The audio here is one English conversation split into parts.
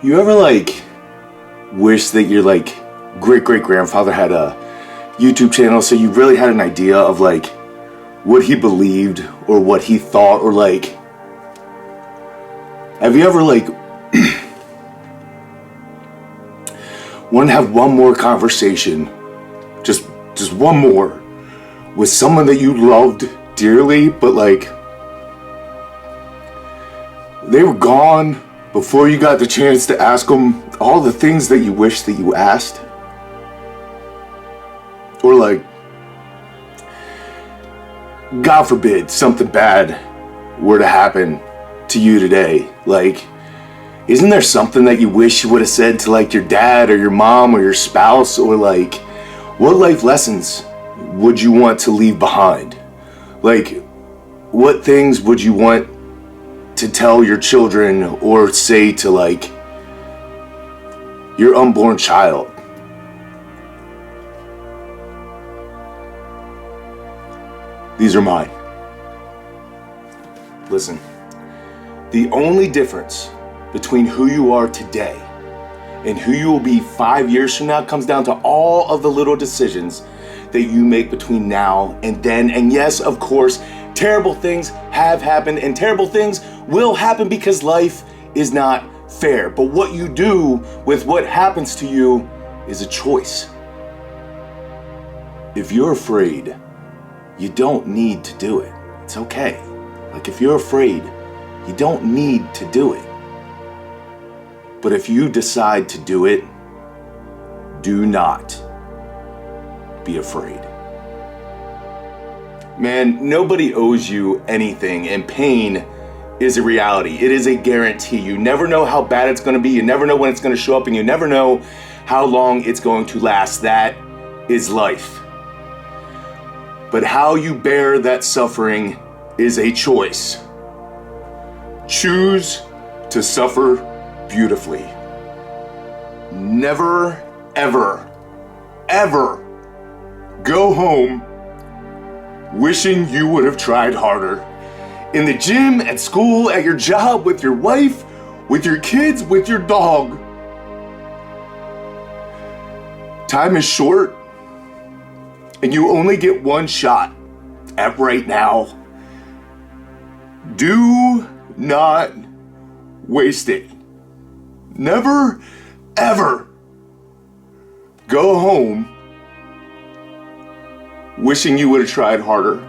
You ever like wish that your like great-great-grandfather had a YouTube channel so you really had an idea of like what he believed or what he thought, or like have you ever like want to have one more conversation, just one more, with someone that you loved dearly, but like they were gone before you got the chance to ask them all the things that you wish that you asked? Or like, God forbid something bad were to happen to you today. Like, isn't there something that you wish you would have said to like your dad or your mom or your spouse? Or like, what life lessons would you want to leave behind? Like, what things would you want to tell your children or say to like your unborn child? These are mine. Listen, the only difference between who you are today and who you will be 5 years from now comes down to all of the little decisions that you make between now and then. And yes, of course, terrible things have happened and terrible things will happen because life is not fair. But what you do with what happens to you is a choice. If you're afraid, you don't need to do it. It's okay. Like, if you're afraid, you don't need to do it. But if you decide to do it, do not be afraid. Man, nobody owes you anything, and pain is a reality. It is a guarantee. You never know how bad it's going to be. You never know when it's going to show up, and you never know how long it's going to last. That is life. But how you bear that suffering is a choice. Choose to suffer beautifully. Never, ever, ever go home wishing you would have tried harder. In the gym, at school, at your job, with your wife, with your kids, with your dog. Time is short, and you only get one shot at right now. Do not waste it. Never, ever go home wishing you would have tried harder.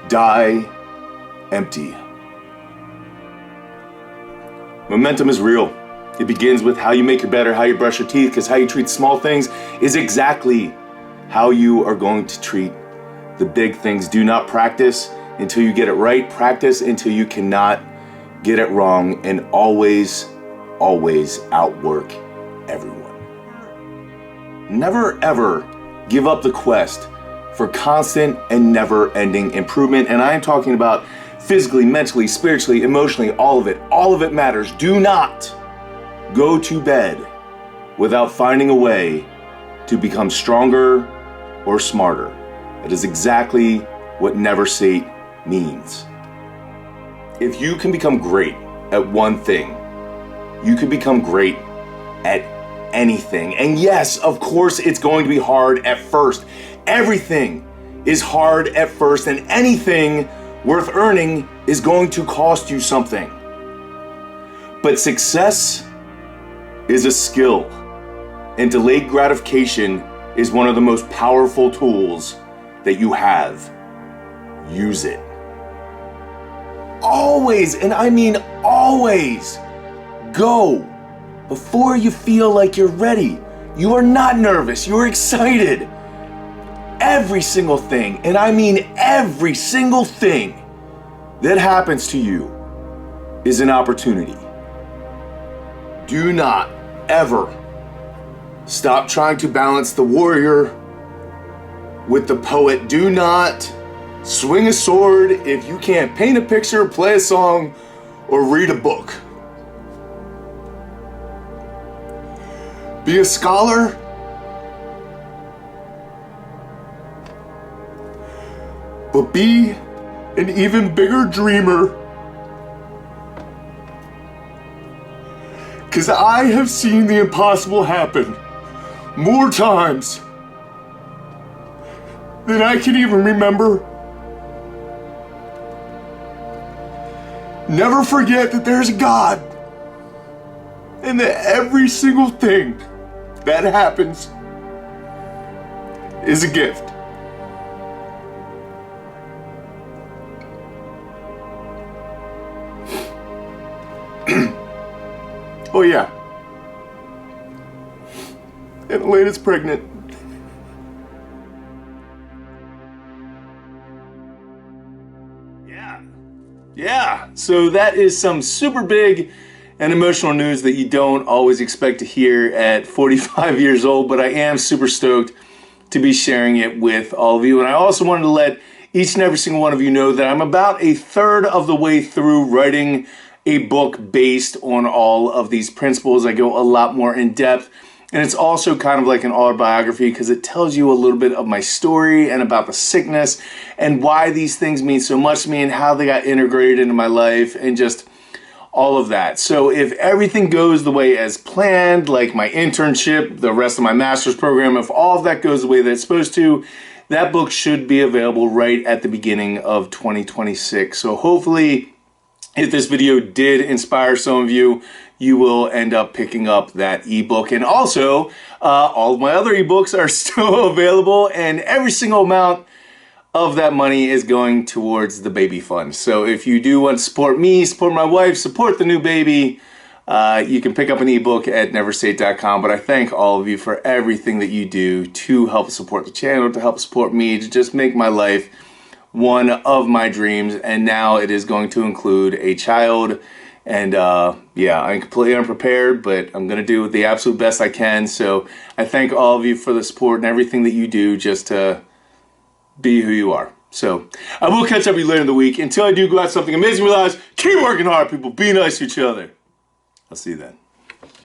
Die empty. Momentum is real. It begins with how you make your bed or how you brush your teeth, because how you treat small things is exactly how you are going to treat the big things. Do not practice until you get it right. Practice until you cannot get it wrong, and always, always outwork everyone. Never ever give up the quest for constant and never-ending improvement. And I am talking about physically, mentally, spiritually, emotionally, all of it. All of it matters. Do not go to bed without finding a way to become stronger or smarter. That is exactly what never sate means. If you can become great at one thing, you can become great at anything. And yes, of course, it's going to be hard at first. Everything is hard at first, and anything worth earning is going to cost you something. But success is a skill, and delayed gratification is one of the most powerful tools that you have. Use it. Always, and I mean always, go before you feel like you're ready. You are not nervous, you're excited. Every single thing, and I mean every single thing that happens to you is an opportunity. Do not ever stop trying to balance the warrior with the poet. Do not swing a sword if you can't paint a picture, play a song, or read a book. Be a scholar, but be an even bigger dreamer. Because I have seen the impossible happen more times than I can even remember. Never forget that there's a God, and that every single thing that happens is a gift. Oh yeah. And Elena's pregnant. Yeah, so that is some super big and emotional news that you don't always expect to hear at 45 years old, but I am super stoked to be sharing it with all of you. And I also wanted to let each and every single one of you know that I'm about a third of the way through writing a book based on all of these principles. I go a lot more in depth. And it's also kind of like an autobiography because it tells you a little bit of my story and about the sickness and why these things mean so much to me and how they got integrated into my life and just all of that. So if everything goes the way as planned, like my internship, the rest of my master's program, if all of that goes the way that it's supposed to, that book should be available right at the beginning of 2026. So hopefully, if this video did inspire some of you, you will end up picking up that ebook. And also, all of my other ebooks are still available, and every single amount of that money is going towards the baby fund. So if you do want to support me, support my wife, support the new baby, you can pick up an ebook at neverstate.com. But I thank all of you for everything that you do to help support the channel, to help support me, to just make my life one of my dreams. And now it is going to include a child. And yeah, I'm completely unprepared, but I'm going to do the absolute best I can. So I thank all of you for the support and everything that you do just to be who you are. So I will catch up with you later in the week. Until I do go out something amazing in your lives, keep working hard, people. Be nice to each other. I'll see you then.